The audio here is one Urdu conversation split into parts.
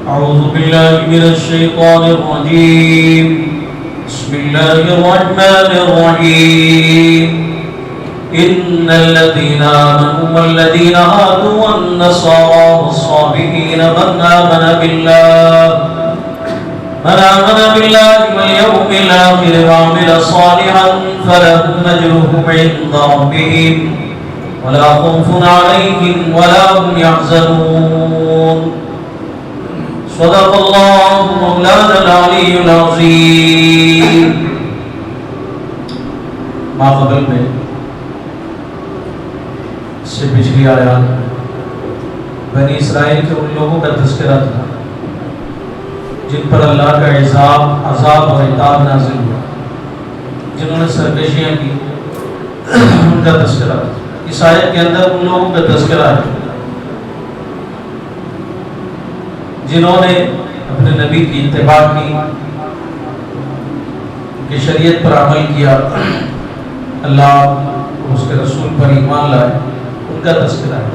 أعوذ بالله من الشيطان الرجيم. بسم الله الرحمن الرحيم. إن الذين آمنوا والذين هادوا والنصارى والصابئين من آمن بالله واليوم الآخر وعمل صالحا فلهم أجرهم عند ربهم ولا خوف عليهم ولا هم يحزنون. صدق الله مولانا العلی العظیم. ماقبل میں سے پچھلی آیات بنی اسرائیل کے ان لوگوں کا تذکرہ تھا جن پر اللہ کا عذاب اور عتاب نازل ہوا، جنہوں نے سرکشیاں کی، ان کا تذکرہ. اس آیت کے اندر ان لوگوں کا تذکرہ ہے جنہوں نے اپنے نبی کی اتباع کی، ان کی شریعت پر عمل کیا، اللہ اور اس کے رسول پر ایمان لائے، ان کا تذکرہ ہے.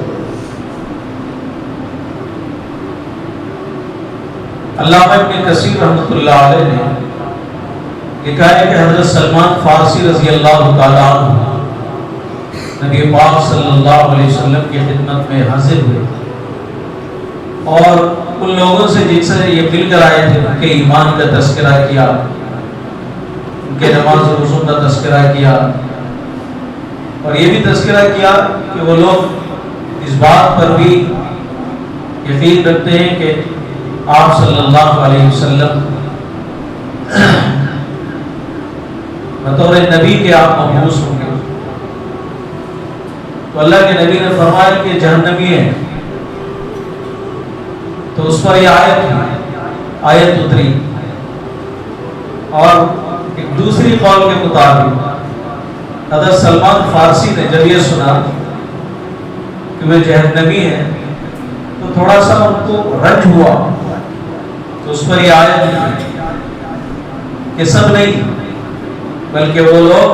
علامہ ابن کثیر رحمۃ اللہ علیہ نے لکھا ہے کہ حضرت سلمان فارسی رضی اللہ تعالیٰ عنہ نبی پاک صلی اللہ علیہ وسلم کی خدمت میں حاضر ہوئے اور ان لوگوں سے جن سے یہ مل کر آئے تھے ان کے ایمان کا تذکرہ کیا، ان کے نماز و روزوں کا تذکرہ کیا، اور یہ بھی تذکرہ کیا کہ وہ لوگ اس بات پر بھی یقین رکھتے ہیں کہ آپ صلی اللہ علیہ وسلم بطور نبی کے آپ مبعوث ہوں گے. تو اللہ کے نبی نے فرمایا کہ جہنمی ہیں، تو اس پر یہ آیت اتری. اور ایک دوسری قول کے مطابق حضرت سلمان فارسی نے جب یہ سنا کہ وہ جہنمی ہیں تو تھوڑا سا ان کو رنج ہوا، تو اس پر یہ آیت کہ سب نہیں بلکہ وہ لوگ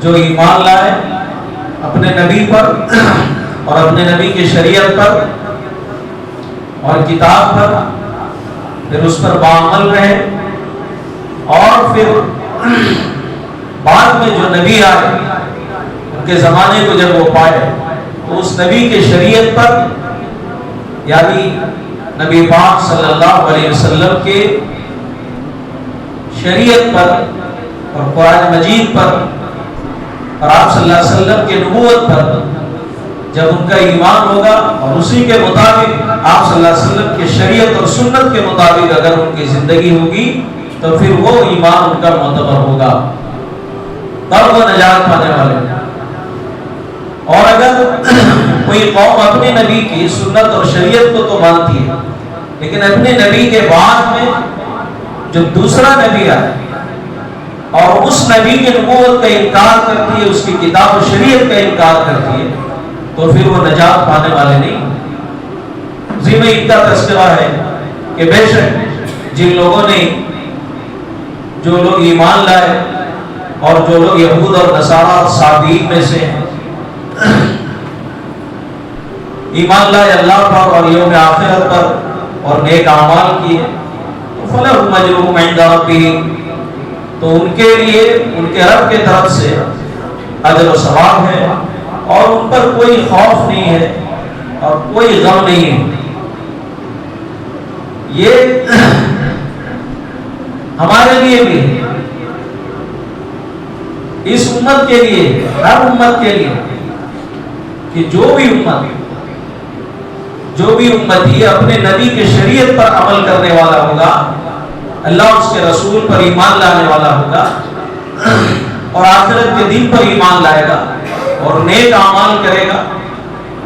جو ایمان لائے اپنے نبی پر اور اپنے نبی کی شریعت پر اور کتاب پر، پھر اس پر باعمل رہے، اور پھر بعد میں جو نبی آئے ان کے زمانے کو جب وہ پائے تو اس نبی کے شریعت پر، یعنی نبی پاک صلی اللہ علیہ وسلم کے شریعت پر اور قرآن مجید پر اور آپ صلی اللہ علیہ وسلم کے نبوت پر جب ان کا ایمان ہوگا اور اسی کے مطابق آپ صلی اللہ علیہ وسلم کے شریعت اور سنت کے مطابق اگر ان کی زندگی ہوگی تو پھر وہ ایمان ان کا معتبر ہوگا، تب وہ نجات پانے والے. اور اگر کوئی قوم اپنے نبی کی سنت اور شریعت کو تو مانتی ہے لیکن اپنے نبی کے بعد میں جو دوسرا نبی آئے اور اس نبی کی نبوت کا انکار کرتی ہے، اس کی کتاب و شریعت کا انکار کرتی ہے، تو پھر وہ نجات پانے والے نہیں. اسی میں ان کا تذکرہ ہے کہ بے شک جن لوگوں نے، جو لوگ ایمان لائے اور جو لوگ یہود اور نصارہ اور صابئین میں سے ہیں، ایمان لائے اللہ پر اور یوم آخرت پر اور نیک اعمال کیے، تو فلہم اجرہم عند ربہم، تو ان کے لیے ان کے رب کے طرف سے اجر و ثواب ہے اور ان پر کوئی خوف نہیں ہے اور کوئی غم نہیں ہے. یہ ہمارے لیے بھی ہے، اس امت کے لیے، ہر امت کے لیے، کہ جو بھی امتی اپنے نبی کے شریعت پر عمل کرنے والا ہوگا، اللہ اس کے رسول پر ایمان لانے والا ہوگا اور آخرت کے دن پر ایمان لائے گا اور نیک اعمال کرے گا،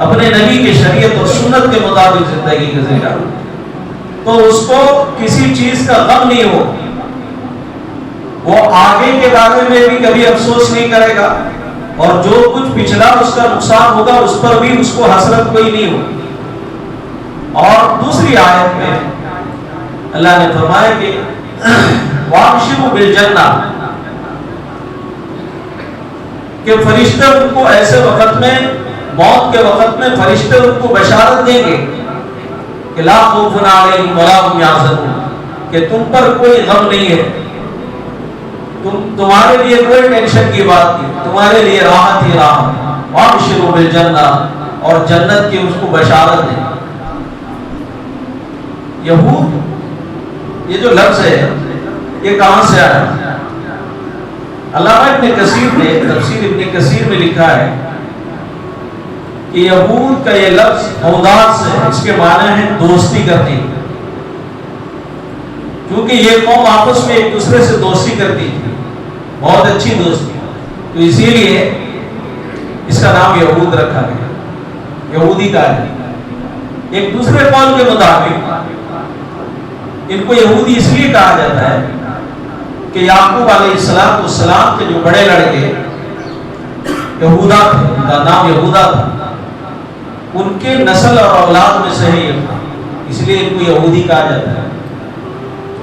اپنے نبی کی شریعت اور سنت کے مطابق زندگی گزرے گا، تو اس کو کسی چیز کا غم نہیں ہو، وہ آگے کے بارے میں بھی کبھی افسوس نہیں کرے گا، اور جو کچھ پچھلا اس کا نقصان ہوگا اس پر بھی اس کو حسرت کوئی نہیں ہو. اور دوسری آیت میں اللہ نے فرمایا کہ وَابْشِرُوا بِالْجَنَّةِ، کہ فرشتے ان کو ایسے وقت میں، موت کے وقت میں فرشتے ان کو بشارت دیں گے کہ لا خوف علیہم ولا هم یحزنون، کہ تم پر کوئی غم نہیں ہے، تمہارے لیے کوئی ٹینشن کی بات نہیں، تمہارے لیے راحت ہی راحت، وابشروا بالجنہ، اور جنت کی اس کو بشارت ہے۔ یہود، یہ جو لفظ ہے یہ کہاں سے آیا؟ علامہ ابن کثیر نے تفسیر ابن کثیر میں لکھا ہے کہ یہود کا یہ لفظ ہوداد سے ہے، اس کے معنی ہے دوستی کرتی، کیونکہ یہ قوم آپس میں ایک دوسرے سے دوستی کرتی تھی، بہت اچھی دوستی، تو اسی لیے اس کا نام یہود رکھا گیا، یہودی کہا گیا۔ ایک دوسرے قول کے مطابق ان کو یہودی اس لیے کہا جاتا ہے کہ یعقوب علیہ السلام کے جو بڑے لڑکے یہودا تھے، ان کا نام یہودا تھا، ان کے نسل اور اولاد میں سے ہی اس لیے ان کو یہودی کہا جاتا ہے۔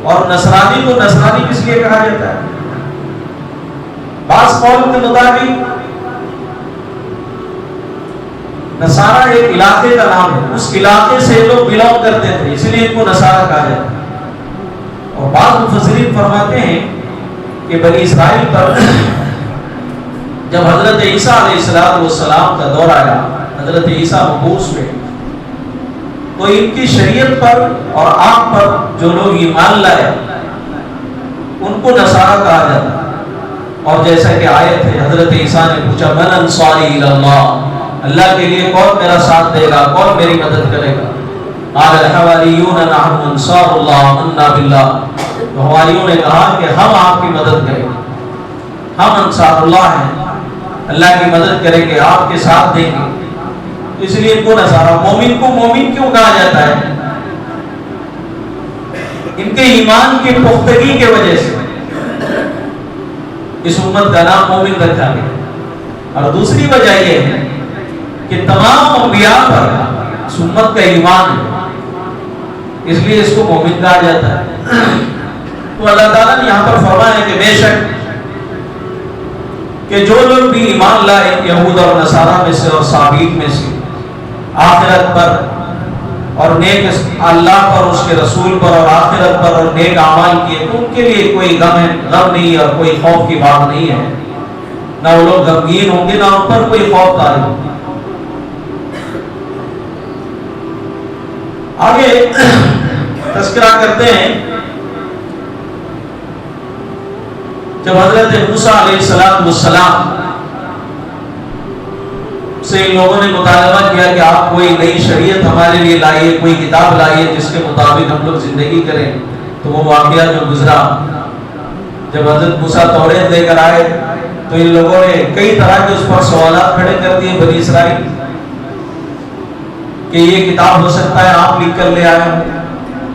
اور نصرانی کو نصرانی کس لیے کہا جاتا ہے؟ بعض قول کے مطابق نصارہ ایک علاقے کا نام ہے، اس علاقے سے لوگ بلونگ کرتے تھے، اس لیے ان کو نصارہ کہا جاتا ہے۔ اور بعض مفسرین فرماتے ہیں کہ بنی اسرائیل پر جب حضرت عیسیٰ علیہ السلام کا دور آیا، حضرت عیسیٰ مبعوث ہوئے، تو ان کی شریعت پر اور آپ پر جو لوگ ایمان لائے ان کو نصارہ کہا جاتا ہے۔ اور جیسا کہ آیت ہے، حضرت عیسیٰ نے پوچھا من انصاری الی اللہ، اللہ کے لیے کون میرا ساتھ دے گا، کون میری مدد کرے گا؟ قال الحواریون نحن انصار اللہ آمنا باللہ، تو حواریوں نے کہا کہ ہم آپ کی مدد کریں گے، ہم انصار اللہ ہیں، اللہ کی مدد کریں گے، آپ کے ساتھ دیں گے۔ اس لیے ان کو نصارہ، مومن کو مومن کیوں کہا جاتا ہے؟ ان کے ایمان کی پختگی کی وجہ سے اس امت کا نام مومن رکھا گیا۔ اور دوسری وجہ یہ ہے کہ تمام انبیاء پر اس امت کا ایمان ہے، اس لیے اس کو مومن کہا جاتا ہے۔ تو اللہ تعالیٰ نے یہاں پر فرمایا کہ بے شک کہ جو لوگ بھی ایمان لائے یہود اور نصارہ میں سے اور صابئین میں سے آخرت پر اور نیک اللہ پر، اس کے رسول پر اور آخرت پر اور نیک اعمال کیے، تو ان کے لیے کوئی غم نہیں اور کوئی خوف کی بات نہیں ہے، نہ وہ لوگ غمگین ہوں گے، نہ ان پر کوئی خوف طاری ہوگا۔ آگے تذکرہ کرتے ہیں، جب حضرت موسیٰ علیہ السلام سے ان لوگوں نے مطالبہ کیا کہ آپ کوئی نئی شریعت ہمارے لیے لائیے، کوئی کتاب لائیے جس کے مطابق ہم لوگ زندگی کریں، تو وہ واقعہ جو گزرا، جب حضرت موسیٰ توریت لے کر آئے تو ان لوگوں نے کئی طرح کے اس پر سوالات کھڑے کر دیے بنی اسرائیل کہ یہ کتاب ہو سکتا ہے آپ لکھ کر لے آئے ہوں۔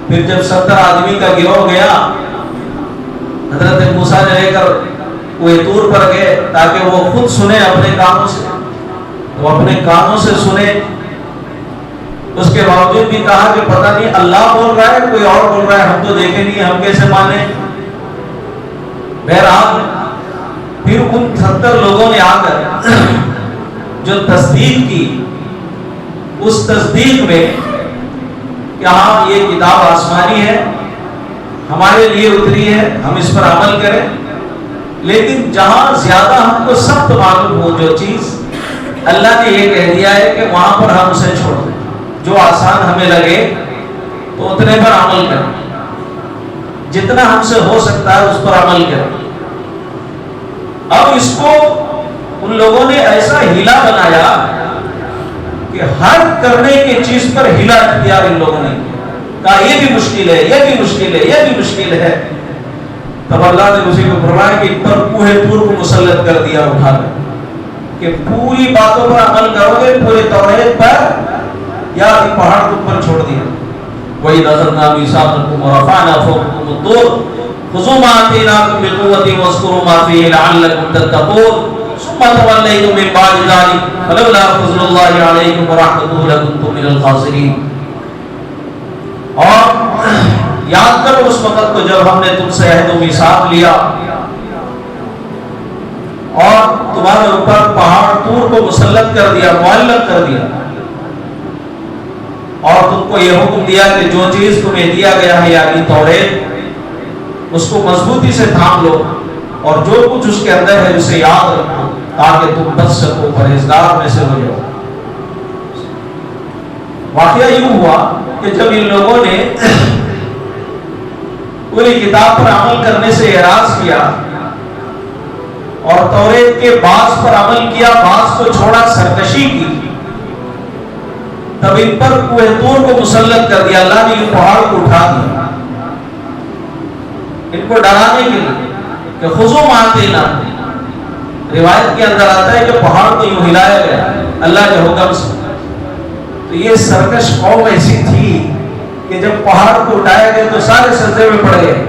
پھر جب 70 آدمی کا گروہ گیا، حضرت موسیٰ نے لے کر کوہ طور پر گئے تاکہ وہ خود سنے اپنے کانوں سے، وہ اپنے کانوں سے سنے، اس کے باوجود بھی کہا کہ پتہ نہیں اللہ بول رہا ہے کوئی اور بول رہا ہے، ہم تو دیکھے نہیں، ہم کیسے مانیں۔ بہرحال پھر ان 70 لوگوں نے آ کر جو تصدیق کی، اس تصدیق میں کہ ہاں یہ کتاب آسمانی ہے، ہمارے لیے اتری ہے، ہم اس پر عمل کریں، لیکن جہاں زیادہ ہم کو سخت معلوم ہو جو چیز، اللہ نے یہ کہہ دیا ہے کہ وہاں پر ہم اسے چھوڑ دیں، جو آسان ہمیں لگے تو اتنے پر عمل کریں، جتنا ہم سے ہو سکتا ہے اس پر عمل کریں۔ اب اس کو ان لوگوں نے ایسا ہیلا بنایا کہ ہر کرنے کی چیز پر ہیلا اختیار ان لوگوں نے کہا یہ بھی مشکل ہے، یہ بھی مشکل ہے، یہ بھی مشکل ہے۔ تب اللہ نے اسی کو فرمایا کہ پر کوہ طور کو مسلط کر دیا اٹھا کر کہ پوری باتوں پر عمل کرو گے، پورے توریت پر، یا پہاڑ کو اوپر چھوڑ دیا۔ وَإِذْ أَخَذْنَا مِيثَاقَكُمْ وَرَفَعْنَا فَوْقَكُمُ الطُّورَ خُذُوا مَا آتَيْنَاكُمْ بِقُوَّةٍ وَاذْكُرُوا مَا فِيهِ لَعَلَّكُمْ تَتَّقُونَ ثُمَّ تَوَلَّيْتُم مِّن بَعْدِ ذَلِكَ فَلَوْلَا فَضْلُ اللَّهِ عَلَيْكُمْ وَرَحْمَتُهُ لَكُنتُم مِّنَ الْخَاسِرِينَ۔ اور یاد کرو اس وقت کو جب ہم نے تم سے عہد و میثاق لیا اور تمہارے اوپر پہاڑ طور کو مسلط کر دیا، معلق کر دیا، اور تم کو یہ حکم دیا کہ جو چیز تمہیں دیا گیا ہے یعنی توریت اس کو مضبوطی سے تھام لو اور جو کچھ اس کے اندر ہے اسے یاد رکھو تاکہ تم بچ سکو پرہیزگار میں سے ہو جاؤ۔ واقعہ یوں ہوا کہ جب ان لوگوں نے پوری کتاب پر عمل کرنے سے اعراض کیا اور توریت کے بعض پر عمل کیا بعض کو چھوڑا سرکشی کی، تب ان پر کوہ طور کو مسلط کر دیا، اللہ نے ان پہاڑ کو اٹھا دیا ان کو ڈرانے کے لیے کہ خذوا ما آتیناکم۔ روایت کے اندر آتا ہے کہ پہاڑ کو یوں ہلایا گیا اللہ کے حکم سے۔ تو یہ سرکش قوم ایسی تھی کہ جب پہاڑ کو اٹھایا گیا تو سارے سجدے میں پڑ گئے،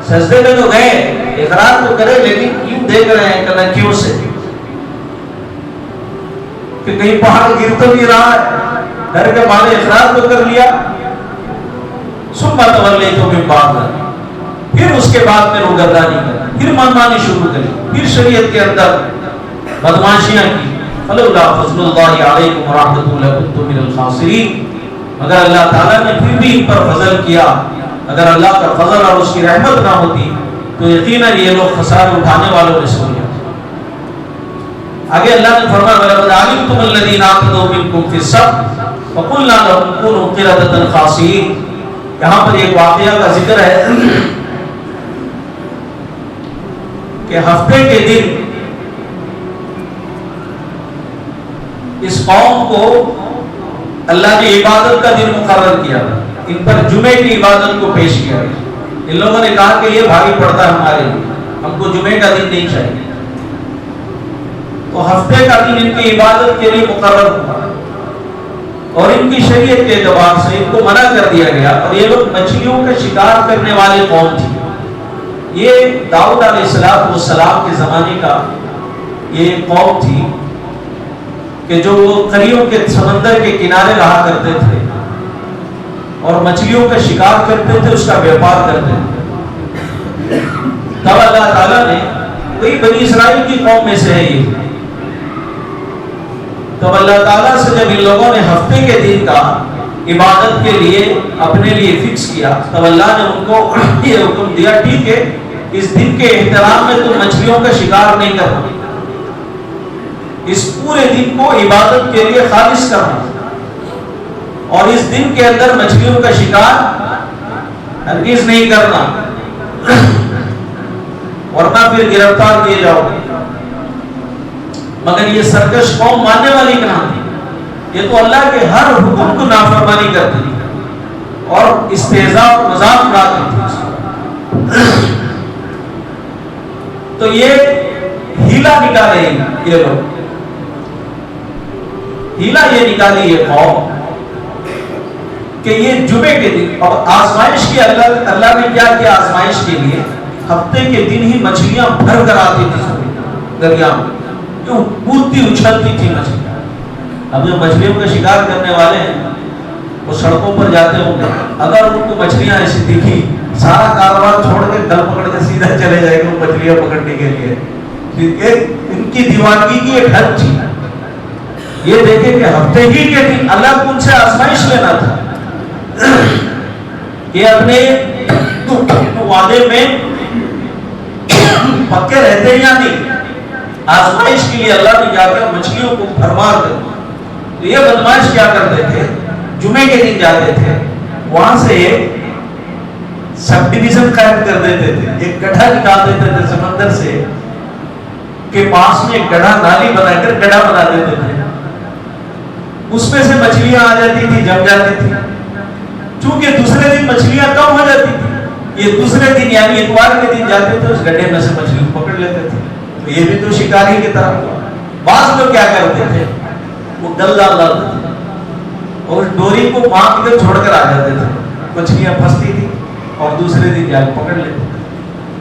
سجدے میں تو گئے، اقرار تو کرے لیکن یوں دیکھ رہے ہیں کنکھیوں سے کہ کہیں پہاڑ گر تو نہیں رہا ہے، ڈر کے مارے اقرار تو کر لیا۔ ثم تولیتم من بعد ذلک، پھر اس کے بعد میں روگردانی کر، پھر منمانی شروع کری، پھر شریعت کے اندر بدماشیاں کی۔ فلولا فضل اللہ علیکم ورحمۃ لکنتم من الخاسرین، مگر اللہ تعالیٰ نے پھر بھی ان پر فضل کیا، اگر اللہ کا فضل اور اس کی رحمت نہ ہوتی تو یقیناً یہ لوگ خسارے اٹھانے والوں میں سے ہو جاتے۔ آگے اللہ نے فرمایا وَلَقَدْ عَلِمْتُمُ الَّذِينَ اعْتَدَوْا مِنْكُمْ فِي السَّبْتِ فَقُلْنَا لَهُمْ كُونُوا قِرَدَةً خَاسِئِينَ۔ یہاں پر ایک واقعہ کا ذکر ہے کہ ہفتے کے دن اس قوم کو اللہ نے عبادت کا دن مقرر کیا، ان پر جمعے کی عبادت کو پیش کیا۔ ان لوگوں نے کہا کہ یہ بھاری پڑتا ہے ہمارے لیے، ہم کو جمعے کا دن نہیں چاہیے، تو ہفتے کا دن ان کی عبادت کے لیے مقرر ہوا اور ان کی شریعت کے اعتبار سے ان کو منع کر دیا گیا۔ اور یہ لوگ مچھلیوں کا شکار کرنے والے قوم تھی۔ یہ داؤد علیہ السلام کے زمانے کا یہ قوم تھی کہ جو قریوں کے سمندر کے کنارے رہا کرتے تھے اور مچھلیوں کا شکار کرتے تھے، اس کا بیوپار کرتے تھے۔ تب اللہ تعالیٰ نے وہی بنی اسرائیل کی قوم میں سے ہے یہ، تب اللہ تعالیٰ سے جب ان لوگوں نے ہفتے کے دن کا عبادت کے لیے اپنے لیے فکس کیا، تب اللہ نے ان کو یہ حکم دیا ٹھیک ہے اس دن کے احترام میں تم مچھلیوں کا شکار نہیں کرنا، اس پورے دن کو عبادت کے لیے خالص کرنا، اور اس دن کے اندر مچھلیوں کا شکار ہرگز نہیں کرنا ورنہ پھر گرفتار کیے جاؤ گے۔ مگر یہ سرکش قوم ماننے والی کہاں تھی؟ یہ تو اللہ کے ہر حکم کو نافرمانی کرتی تھی اور استہزاء اور مذاق اڑاتی تھی۔ تو یہ ہیلا نکالے یہ لوگ، ہیلا یہ نکالی یہ قوم کہ یہ جمعے کے دن، اور آزمائش کی اللہ نے کیا کیا آزمائش کے لیے، ہفتے کے دن ہی مچھلیاں بھر کر آتی تھی دریا میں، جو کودتی اچھلتی تھی مچھلیاں۔ اب جو مچھلیوں کا شکار کرنے والے ہیں وہ سڑکوں پر جاتے ہوں گے، اگر ان کو مچھلیاں ایسی دکھی سارا کاروبار چھوڑ کے گل پکڑ کے سیدھا چلے جائے گا مچھلیاں پکڑنے کے لیے۔ ان کی دیوانگی کی ایک حد تھی، یہ دیکھیں کہ ہفتے ہی کے دن اللہ کو ان سے آزمائش لینا تھا کہ اپنے وعدے میں پکے رہتے یا نہیں۔ آزمائش کے لیے اللہ نے کیا کیا مچھلیوں کو بھرمار کر دیا۔ تو یہ بدماش کیا کرتے تھے، جمعے کے دن جاتے تھے، وہاں سے ایک سب ڈویژن قائم کر دیتے تھے، ایک گڑھا نکال دیتے تھے سمندر سے کہ پاس میں ایک گڑھا نالی بنا کر گڑھا بنا دیتے تھے، اس میں سے مچھلیاں آ جاتی تھی، جم جاتی تھی۔ چونکہ دوسرے دن مچھلیاں کم ہو جاتی تھی، یہ دوسرے دن یعنی اتوار کے دن جاتے تھے، اس گڈھے میں سے مچھلی پکڑ لیتے تھے۔ تو یہ بھی تو شکاری کی طرح ہوا۔ بعض لوگ کیا کرتے تھے، وہ گل ڈال ڈالتے تھے اور ڈوری کو باندھ کے چھوڑ کر آ جاتے تھے، مچھلیاں پھنستی تھی اور دوسرے دن جا کے پکڑ لیتے تھے۔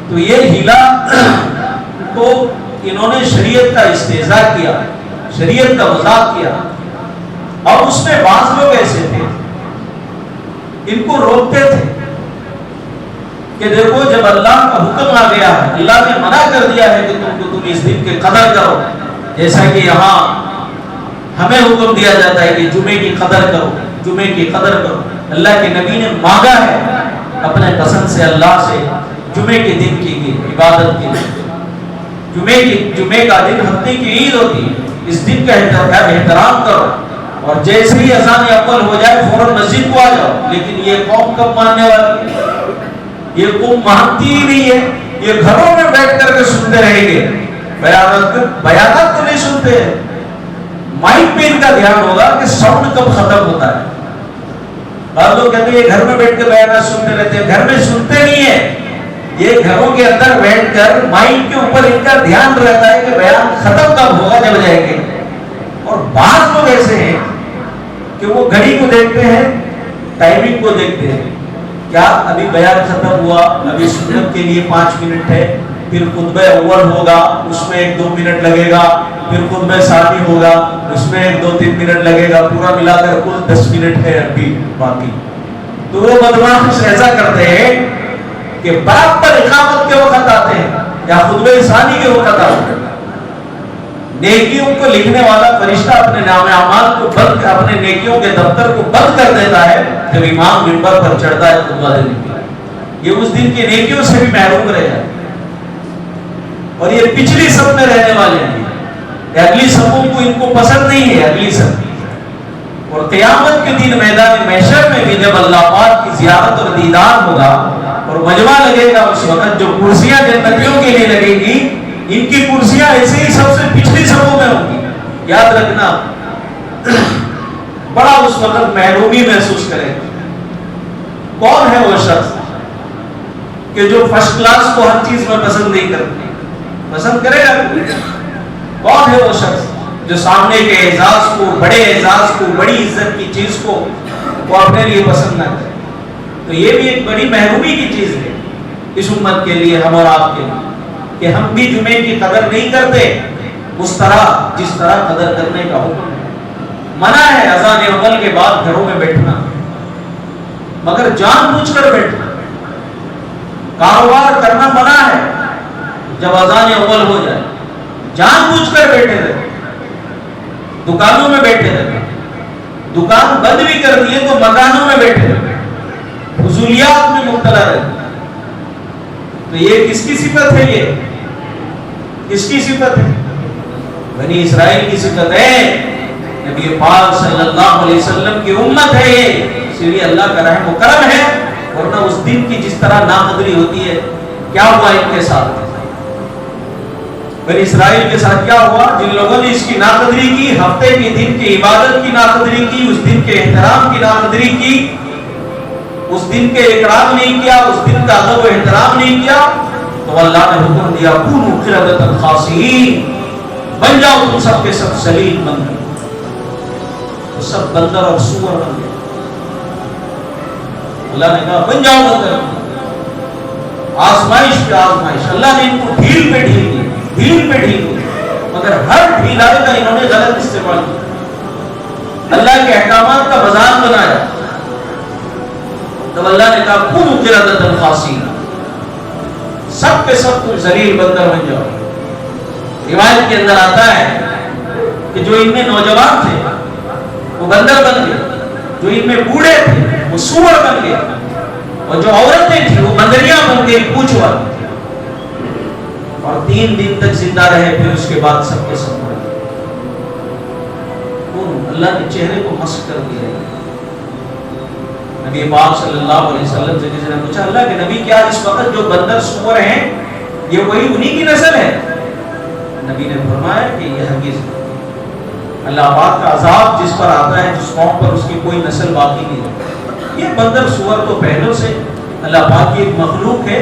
تو یہ ہیلا کو انہوں نے شریعت کا استہزاء کیا، شریعت کا مذاق کیا، اور اس میں بعض لوگ ایسے تھے ان کو روکتے تھے کہ دیکھو جب اللہ کا حکم آ گیا ہے، اللہ نے منع کر دیا ہے کہ تم اس دن کی قدر کرو، جیسا کہ یہاں ہمیں حکم دیا جاتا ہے کہ جمعے کی قدر کرو، جمعے کی قدر کرو۔ اللہ کے نبی نے مانگا ہے اپنے پسند سے اللہ سے جمعے کے دن کی عبادت کے لیے۔ جمعے کا دن ہفتے کی عید ہوتی ہے، اس دن کا احترام کرو، اور جیسے ہی اذان اول ہو جائے فوراً مسجد کو آ جاؤ۔ لیکن یہ قوم کب ماننے والی ہے؟ یہ قوم مانتی ہی نہیں ہے، یہ گھروں میں بیٹھ کر کے سنتے رہیں گے، بیانات تو نہیں سنتے۔ مائک پہ ان کا دھیان ہوگا کہ ساؤنڈ کب ختم ہوتا ہے۔ بعض لوگ کہتے ہیں یہ گھر میں بیٹھ کے بیانات سنتے رہتے ہیں، گھر میں سنتے نہیں ہیں، یہ گھروں کے اندر بیٹھ کر مائک کے اوپر ان کا دھیان رہتا ہے کہ بیان ختم کب ہوگا، جب جائیں گے۔ اور بعض لوگ ایسے ہیں کہ وہ گھڑی کو دیکھتے ہیں، ٹائمنگ کو دیکھتے ہیں، کیا ابھی بیان ختم ہوا، ابھی سنت کے لیے 5 منٹ ہے، پھر خطبہ اول ہوگا اس میں 1-2 منٹ لگے گا، پھر خطبہ ثانی ہوگا اس میں 1-2-3 منٹ لگے گا، پورا ملا کر کل 10 منٹ ہے ابھی باقی۔ تو وہ بدمعاش ایسا کرتے ہیں کہ برابر اقامت کے وقت آتے ہیں یا خطبہ ثانی کے وقت آتے ہیں۔ نیکیوں کو لکھنے والا فرشتہ اپنے نام اعمال کو بند، اپنے نیکیوں کے دفتر کو بند کر دیتا ہے جب امام منبر پر چڑھتا ہے خطبہ دینے کے لیے۔ یہ اس دن کی نیکیوں سے بھی محروم رہ جائے، اور یہ پچھلی صف میں رہنے والے ہیں، اگلی صفوں کو ان کو پسند نہیں ہے اگلی صف۔ اور قیامت کے دن میدان محشر میں بھی جب اللہ پاک کی زیارت اور دیدار ہوگا اور مجمع لگے گا، اس وقت جو کرسیاں جنتیوں کے لیے لگے گی، ان کی کرسیاں ایسے ہی سب سے پچھلی صفوں میں ہوں گی۔ یاد رکھنا، بڑا اس وقت محرومی محسوس کرے گا۔ کون ہے وہ شخص کہ جو فرسٹ کلاس کو ہر چیز میں پسند نہیں کرتے؟ پسند کرے گا؟ کون ہے وہ شخص جو سامنے کے اعزاز کو، بڑے اعزاز کو، بڑی عزت کی چیز کو وہ اپنے لیے پسند نہ کرے؟ تو یہ بھی ایک بڑی محرومی کی چیز ہے اس امت کے لیے، ہم اور آپ کے لیے، کہ ہم بھی جمعے کی قدر نہیں کرتے اس طرح جس طرح قدر کرنے کا حکم ہے۔ منع ہے اذان اول کے بعد گھروں میں بیٹھنا، مگر جان بوجھ کر بیٹھنا۔ کاروبار کرنا منع ہے جب اذان اول ہو جائے، جان بوجھ کر بیٹھے رہے، دکانوں میں بیٹھے رہے، دکان بند بھی کر دیے تو مکانوں میں بیٹھے رہے، فضولیات میں مبتلا رہے۔ تو یہ کس کی صفت ہے؟ یہ کس کی صفت ہے؟ بنی اسرائیل کی صفت ہے، نبی پاک صلی اللہ علیہ وسلم کی امت ہے یہ، اس لیے اللہ کا رحم و کرم ہے۔ ورنہ اس دن کی جس طرح ناقدری ہوتی ہے، کیا ہوا ان کے ساتھ؟ بنی اسرائیل کے ساتھ کیا ہوا؟ جن لوگوں نے اس کی ناقدری کی، ہفتے کے دن کی عبادت کی ناقدری کی، اس دن کے احترام کی ناقدری کی، اس دن کے اکرام نہیں کیا، اس دن کا ادب و احترام نہیں کیا، تو اللہ نے حکم دیا کونوا قردۃ خاسئین، بن جاؤ تم سب کے سب ذلیل بندر، تو سب بندر اور سور بن گئے۔ اللہ نے کہا بن جاؤ بندر، آزمائش پہ آزمائش، اللہ نے ان کو ڈھیل پہ ڈھیل دی، ڈھیل پہ ڈھیل دی، مگر ہر ڈھیلائی کا انہوں نے غلط استعمال کیا، اللہ کے احکامات کا مذاق بنایا۔ تو اللہ نے کہا کونوا قردۃ خاسئین، سب کے سب تم ذلیل بندر بن جاؤ۔ روایت کے اندر آتا ہے کہ جو ان میں نوجوان تھے وہ بندر بن گئے، جو ان میں بوڑھے تھے وہ سور بن گئے، اور جو عورتیں تھیں وہ بندریاں بن گئی پوچھ والے، اور 3 دن تک زندہ رہے، پھر اس کے بعد سب کے سب مر گئے۔ اللہ نے چہرے کو مسخ کر دیا۔ نبی پاک صلی اللہ علیہ وسلم سے کسی نے پوچھا اللہ کے نبی کیا اس وقت جو بندر سور ہیں یہ وہی انہی کی نسل ہے؟ نبی نے فرمایا کہ یہ ہرگز نہیں، اللہ پاک کا عذاب جس پر آتا ہے جس قوم پر اس کی کوئی نسل باقی نہیں رہتی۔ یہ بندر سور تو پہلوں سے اللہ پاک کی ایک مخلوق ہے،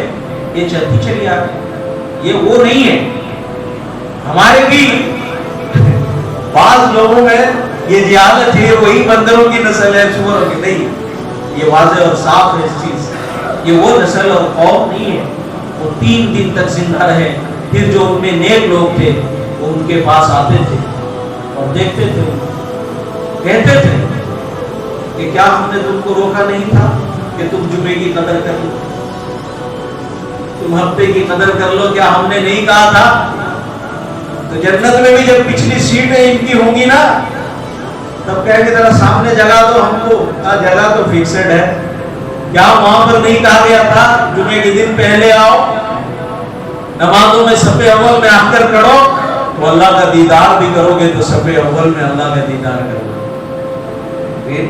یہ چلتی چلی آتی، یہ وہ نہیں ہے۔ ہمارے بھی بعض لوگوں میں یہ جہالت ہے وہی بندروں کی نسل ہے سوروں کی، نہیں، یہ واضح اور صاف ہے اس چیز، یہ وہ نسل اور قوم نہیں ہے۔ وہ 3 دن تک زندہ رہے، پھر جو ان میں نیک لوگ تھے وہ ان کے پاس آتے تھے اور دیکھتے تھے، کہتے تھے کہ کیا ہم نے تم کو روکا نہیں تھا کہ تم جمعے کی قدر کر لو، تم ہفتے کی قدر کر لو، کیا ہم نے نہیں کہا تھا؟ تو جنت میں بھی جب پچھلی سیٹیں ان کی ہوں گی نا تب کہے کہ ذرا سامنے جگہ دو ہم کو، جگہ تو فکسڈ ہے، کیا وہاں پر نہیں کہا گیا تھا جمعے کے دن پہلے آؤ، نمازوں میں صف اول میں آ کر کرو تو اللہ کا دیدار بھی کرو گے، تو صف اول میں اللہ کا دیدار کرو گے۔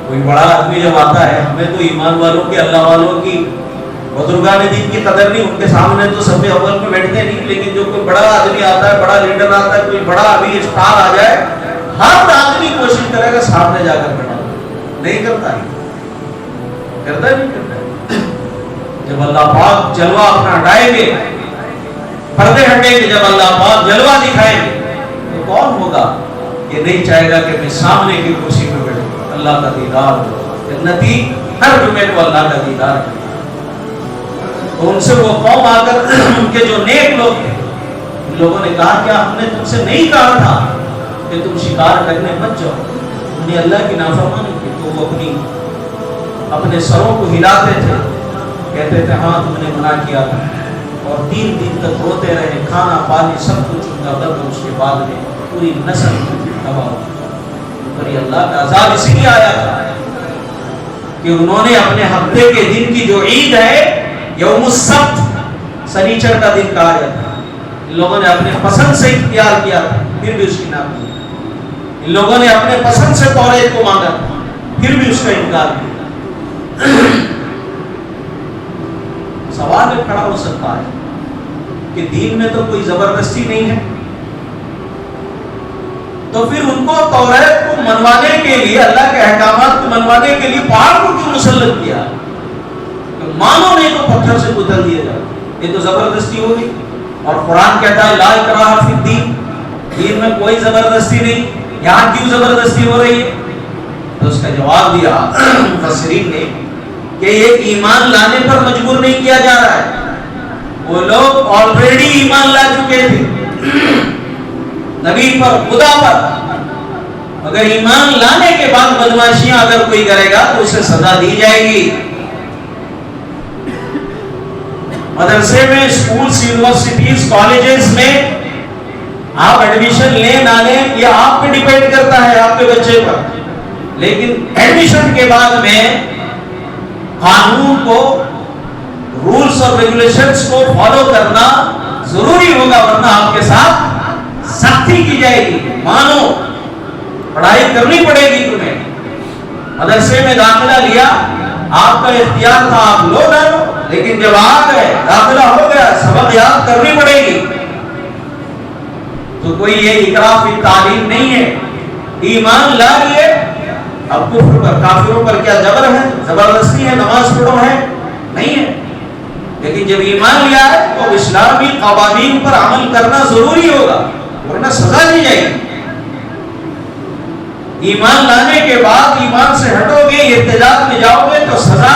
کوئی بڑا آدمی جب آتا ہے، ہمیں تو ایمان والوں کے، اللہ والوں کی، بزرگان دین کی قدر نہیں، ان کے سامنے تو صف اول میں بیٹھتے نہیں، لیکن جو کوئی بڑا آدمی آتا ہے، بڑا لیڈر آتا ہے، کوئی بڑا ابھی اسٹار آ جائے، ہر آدمی کوشش کرے گا سامنے جا کر بیٹھا، نہیں کرتا ہی، کرتا نہیں کرتا۔ جب اللہ پاک جلوہ اپنا ہٹائیں گے، پردے ہٹیں گے، جب اللہ پاک جلوہ دکھائیں گے، تو کون ہوگا یہ نہیں چاہے گا کہ میں سامنے کی کرسی میں بیٹھوں، اللہ کا دیدار ہو، جنتی ہر جمعے کو اللہ کا دیدار کرے۔ تو ان سے وہ قوم آ کر، ان کے جو نیک لوگ تھے، ان لوگوں نے کہا کیا ہم نے تم سے نہیں کہا تھا کہ تم شکار کرنے مت جاؤ؟ انہیں اللہ کی نافرمانی کی، تو وہ اپنے سروں کو ہلاتے تھے، کہتے تھے ہاں تم نے منع کیا تھا، اور 3 دن تک روتے رہے، کھانا پانی سب کچھ ان کا بند، اس کے بعد میں پوری نسل تباہ ہو۔ پر یہ اللہ کا عذاب اسی لیے آیا تھا کہ انہوں نے اپنے ہفتے کے دن کی جو عید ہے، یوم السبت، سنیچر کا دن کہا جاتا ہے، ان لوگوں نے اپنے پسند سے اختیار کیا تھا، پھر بھی اس کی نافرمانی، ان لوگوں نے اپنے پسند سے توریت کو مانگا، پھر بھی اس کا انکار کیا۔ سوال یہ کھڑا ہو سکتا ہے کہ دین میں تو کوئی زبردستی نہیں ہے، تو پھر ان کو توریت کو منوانے کے لیے، اللہ کے احکامات کو منوانے کے لیے پہاڑ کو کیوں مسلط کیا؟ مانو نہیں تو پتھر سے کتل دیا جائے، یہ تو زبردستی ہوگی۔ اور قرآن کہتا ہے لا اکراہ فی الدین، دین میں کوئی زبردستی نہیں، یہاں کیوں زبردستی ہو رہی ہے؟ تو اس کا جواب دیا مفسرین نے کہ یہ ایمان لانے پر مجبور نہیں کیا جا رہا ہے، وہ لوگ آلریڈی ایمان لا چکے تھے نبی پر، خدا پر، مگر ایمان لانے کے بعد بدمعاشیاں اگر کوئی کرے گا تو اسے سزا دی جائے گی۔ مدرسے میں، اسکولز، یونیورسٹیز، کالجز میں آپ ایڈمیشن لیں نہ لیں یہ آپ پہ ڈیپینڈ کرتا ہے، آپ کے بچے پر، لیکن ایڈمیشن کے بعد میں قانون کو، رولز اور ریگولیشنز کو فالو کرنا ضروری ہوگا، ورنہ آپ کے ساتھ سختی کی جائے گی۔ مانو پڑھائی کرنی پڑے گی تمہیں، مدرسے میں داخلہ لیا، آپ کا اختیار تھا آپ لو نہ لو، لیکن جب آ گئے، داخلہ ہو گیا، سبق یاد کرنی پڑے گی۔ تو کوئی یہ اکراہ فی تعلیم نہیں ہے، ایمان لا لیے، اب کفر پر، کافروں پر کیا جبر ہے، زبردستی ہے، نماز پڑھو ہے؟ نہیں ہے، لیکن جب ایمان لیا ہے تو اسلامی قوانین پر عمل کرنا ضروری ہوگا، ورنہ سزا دی جائے گی۔ ایمان لانے کے بعد ایمان سے ہٹو گے، ارتداد میں جاؤ گے تو سزا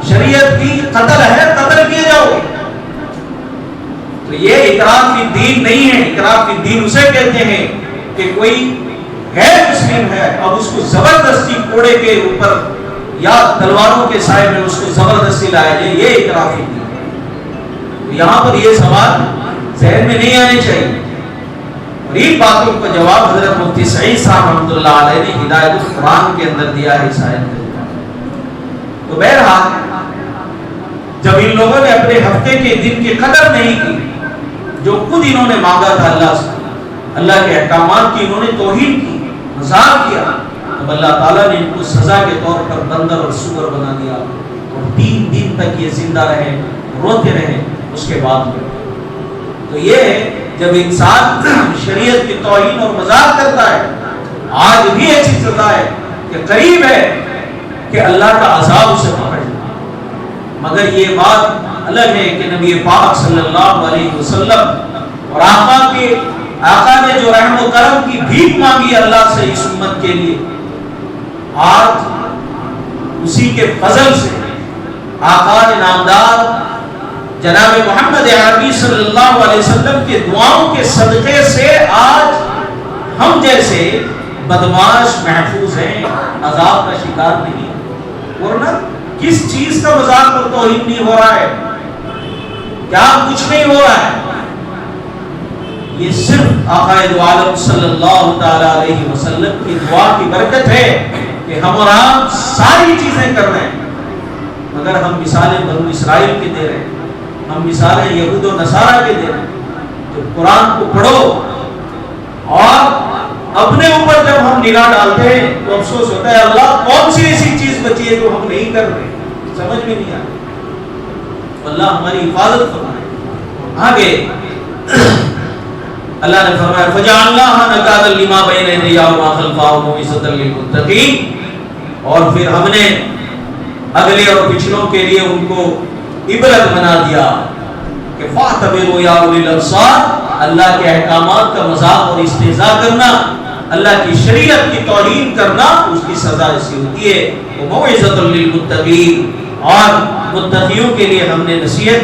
شریعت کی قتل ہے، قتل کیے جاؤ گے۔ تو یہ اکراہ فی الدین نہیں ہے، اکراہ فی الدین اسے کہتے ہیں کہ کوئی غیر مسلم ہے، اب اس کو زبردستی کوڑے کے اوپر یا تلواروں کے سائے میں اس کو زبردستی لایا جائے، یہ اکراہ فی الدین۔ تو یہاں پر یہ سوال ذہن میں نہیں آنے چاہیے، اور ان باتوں کا جواب حضرت مفتی سعید صاحب رحمۃ اللہ علیہ نے ہدایت القرآن کے اندر دیا ہے اس آیت میں۔ تو بہرحال جب ان لوگوں نے اپنے ہفتے کے دن کی قدر نہیں کی، جو خود انہوں نے مانگا تھا اللہ سے، اللہ کے احکامات کی انہوں نے توہین کی، مذاق کیا، اب اللہ تعالیٰ نے ان کو سزا کے طور پر بندر اور سور بنا دیا، اور 3 دن تک یہ زندہ رہے، روتے رہے اس کے بعد میں۔ تو یہ جب انسان شریعت کی توہین اور مذاق کرتا ہے، آج بھی ایسی سزا ہے کہ قریب ہے کہ اللہ کا عذاب اسے پکڑ لے، مگر یہ بات الگ ہے کہ نبی پاک صلی اللہ علیہ وسلم اور آقا نے جو رحم و کرم کی بھیک مانگی اللہ سے اس امت کے لیے، آج اسی کے فضل سے آقا نے نامدار جناب محمد عربی صلی اللہ علیہ وسلم کے دعاؤں کے صدقے سے آج ہم جیسے بدمعاش محفوظ ہیں، عذاب کا شکار نہیں، ورنہ کس چیز کا مذاق اور توہین نہیں ہو رہا ہے، کیا کچھ نہیں ہو رہا ہے۔ یہ صرف آقا دو عالم صلی اللہ تعالی علیہ وسلم کی دعا کی برکت ہے کہ ہم اور آپ ساری چیزیں کر رہے ہیں، مگر ہم مثالیں بنو اسرائیل کے دے رہے ہیں، ہم مثالیں یہود و نصارہ کے دے رہے ہیں۔ تو قرآن کو پڑھو اور اپنے اوپر جب ہم نگاہ ڈالتے ہیں تو افسوس ہوتا ہے اللہ کون سی ایسی چیز بچی ہے جو ہم نہیں کر رہے، سمجھ میں نہیں آتا۔ اللہ ہماری حفاظت فرمائے۔ آگے اللہ نے فرمایا فَجَعَلْنَاهَا نَكَالًا لِمَا بَيْنَ يَدَيْهَا وَمَا خَلْفَهَا وَمَوْعِظَةً لِّلْمُتَّقِينَ، اور پھر ہم نے اگلے اور پچھلوں کے لیے ان کو عبرت بنا دیا کہ فَاعْتَبِرُوا يَا أُولِي الْأَبْصَارِ، اللہ کے احکامات کا مذاق اور استہزاء کرنا، اللہ کی شریعت کی توہین کرنا، اس کی سزا ایسی ہوتی ہے۔ وَمَوْعِظَةً لِّلْمُتَّقِينَ، اور متقیوں کے لیے ہم نے نصیحت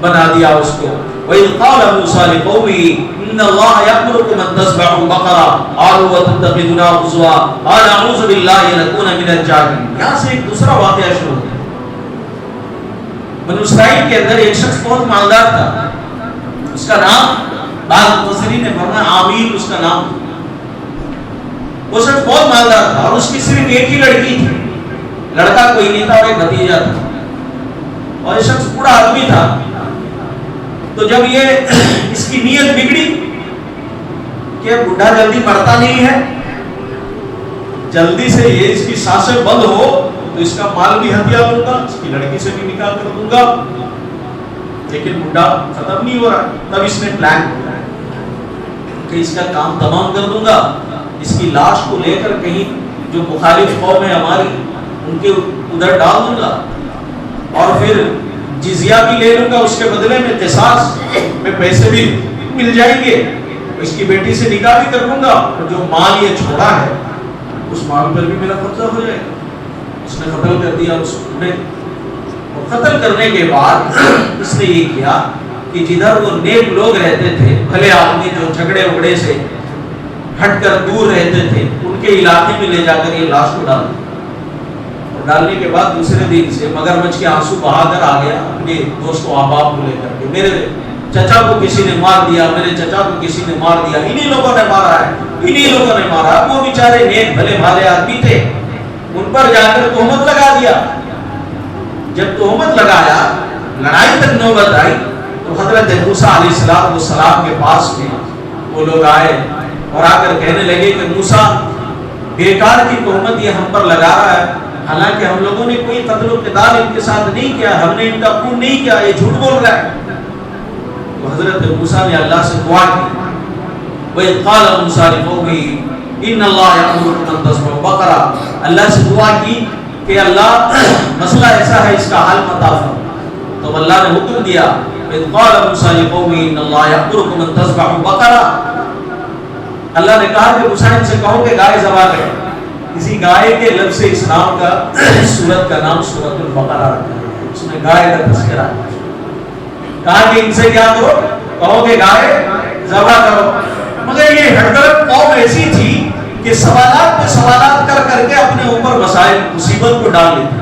بنا دیا اس کو۔ وَإِذْ قَالَ مُوسَىٰ لِقَوْمِهِ إِنَّ اللَّهَ يَأْمُرُكُمْ أَن تَذْبَحُوا بَقَرَةً قَالُوا وَتَتَّخِذُونَا هُزُوًا قَالَ أَعُوذُ بِاللَّهِ أَن أَكُونَ مِنَ الْجَاهِلِينَ۔ یہاں سے ایک دوسرا واقعہ شروع ہوتا ہے۔ بنو اسرائیل کے اندر ایک شخص بہت مالدار تھا، اس کا نام بعض مفسرین نے فرمایا عامر اس کا نام تھا۔ وہ شخص بہت مالدار تھا اور اس کی صرف ایک ہی لڑکی تھی، لڑکا کوئی نہیں تھا اور ایک بھتیجا تھا، اور یہ شخص بوڑھا آدمی تھا۔ تو جب یہ اس کی نیت بگڑی کہ بوڑھا جلدی مرتا نہیں ہے، جلدی سے یہ اس کی سانسیں بند ہو تو اس کا مال بھی ہتھیا لوں گا، اس کی لڑکی سے بھی نکاح کر دوں گا، لیکن بوڑھا ختم نہیں ہو رہا۔ تب اس نے پلان کیا کہ اس کا کام تمام کر دوں گا، اس کی لاش کو لے کر کہیں جو مخالف قوم ہے ہماری ان کے ادھر ڈال دوں گا، اور پھر جزیہ بھی لے لوں گا، اس کے بدلے میں قصاص میں پیسے بھی مل جائیں گے، اس کی بیٹی سے نکاح بھی کر لوں گا، اور جو مال یہ چھوڑا ہے اس مال پر بھی میرا قبضہ ہو جائے گا۔ اس نے قتل کر دیا اس بوڑھے کو۔ قتل کرنے کے بعد اس نے یہ کیا کہ جدھر وہ نیک لوگ رہتے تھے، بھلے آدمی جو جھگڑے اگڑے سے ہٹ کر دور رہتے تھے، ان کے علاقے میں لے جا کر یہ لاش کو ڈال دیا، اور ڈالنے کے بعد دوسرے دن سے مگرمچھ کے آنسو بہا کر آ گیا اپنے دوست و احباب کو لے کر کے، میرے چچا کو کسی نے مار دیا، میرے چچا کو کسی نے مار دیا، انہی لوگوں نے مارا ہے، انہی لوگوں نے مارا۔ وہ بیچارے نیک بھلے بھالے آدمی تھے، ان پر جا کر تہمت لگا دیا۔ جب تہمت لگایا، لڑائی تک نوبت آئی، تو حضرت موسیٰ علیہ السلام کے پاس میں وہ لوگ آئے اور آ کر کہنے لگے کہ موسیٰ بیکار کی تہمت یہ ہم پر لگا رہا ہے، حالانکہ ہم لوگوں نے کوئی قتل و قتال ان کے ساتھ نہیں کیا، ہم نے ان کا خون نہیں کیا، یہ جھوٹ بول رہا ہے۔ تو حضرت موسیٰ نے اللہ سے دعا کی، وَإِذْ قَالَ مُوسَىٰ لِقَوْمِهِ إِنَّ اللَّهَ يَأْمُرُكُمْ أَن تَذْبَحُوا بَقَرَةً، اللہ سے دعا کی کہ اللہ مسئلہ ایسا ہے، اس کا حل بتا فرما۔ تو اللہ نے حکم دیا، وَإِذْ قَالَ مُوسَىٰ لِقَوْمِهِ إِنَّ اللَّهَ يَأْمُرُكُمْ أَن تَذْبَحُوا بَقَرَةً، اللہ نے کہا کہ موسیٰ ان سے کہو کہ گائے ذبح کریں۔ کسی گائے کے لفظ سے اس نام کا سورت کا نام سورۃ البقرہ رکھا ہے، اس میں گائے کا تذکرہ ہے۔ کہا کہ ان سے کیا کرو، کہو کہ گائے ذبح کرو۔ مگر یہ ہڑگڑ قوم ایسی تھی کہ سوالات پہ سوالات کر کر کے اپنے اوپر مسائل مصیبت کو ڈال لیتی،